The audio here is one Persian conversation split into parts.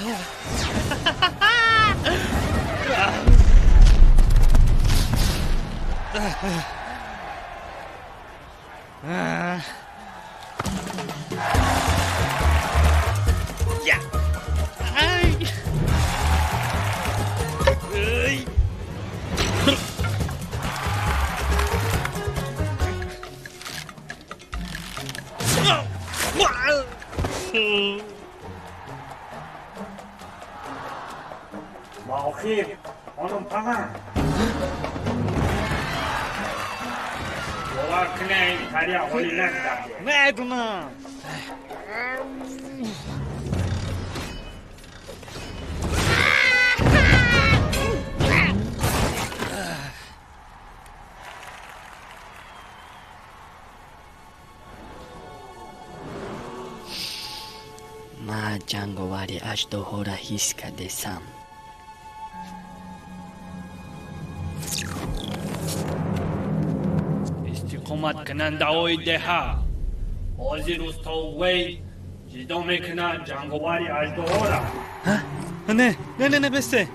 Ya. Ay. Ay. Mahir, onun falan. Dolar kınayın, karya holiler de. Ne eduna? ما جنگاور اژدها را حس کردم. استقامت کننده های ده حاضر استوی جدا میکنن جنگاوری اژدها را. نه بسته.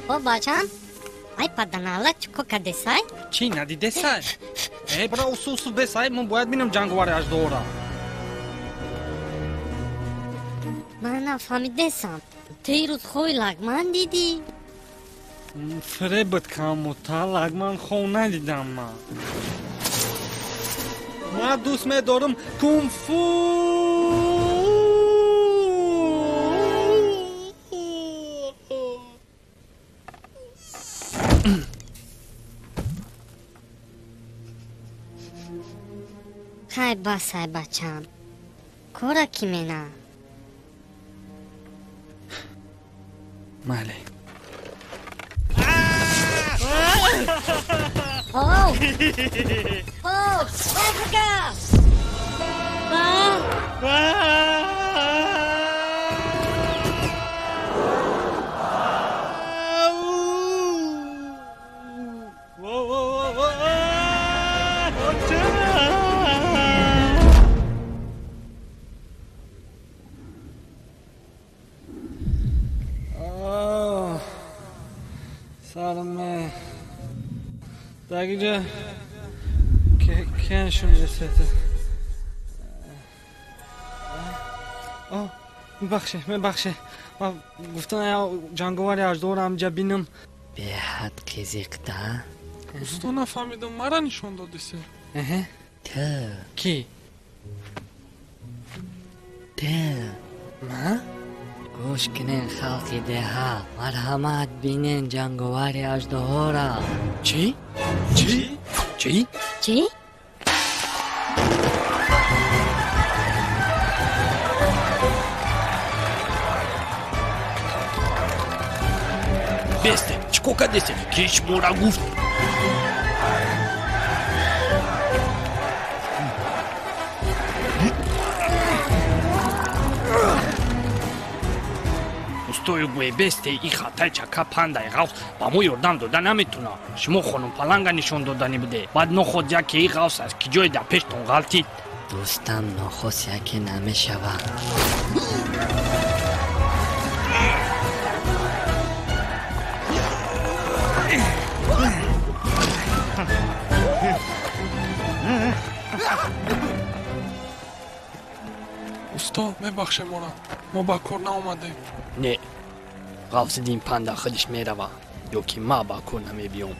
Babacığım, ay padanala çuko kadesay. چی ندیده سای؟ ای برا اصوصو بسای من باید بینم جنگوار اژدها را. من نفهمیدم. دیروز خوی لگمن دیدی؟ فریبت کام و تا لگمن خو ندیدم من دوست دارم کنفو. خیر باسای بچم. کورا کیمنا؟ ماله. Oh! Oh! Africa! سلامه دقیقه کنشون رسیده. میبخشه من گفتم جنگاوری اژدها را همجا بینم. به حد قزیقده. استا نفهمیدم مرا نشون دادی سه. تو کی؟ تو من؟ گوش کنین خلقی ده ها مرحمت بینین جنگاوری اژدها را. چی؟ چی؟ بسته چیکو کدسته کیش مورا گفت. استوی گوی بسته ای خطای چکا پندای غوث با مو یردم دادن نمیتونه. شما خانم پلنگا نشون دادنی بوده. بعد نخود که ای غوث است که جای در پیشتون غلطید. دوستم نخست یکی نمیشود. استا میبخشه ما با کور نامدیم. نه غوث دین پنده خودش میروه یا که ما با کور نمیبیام.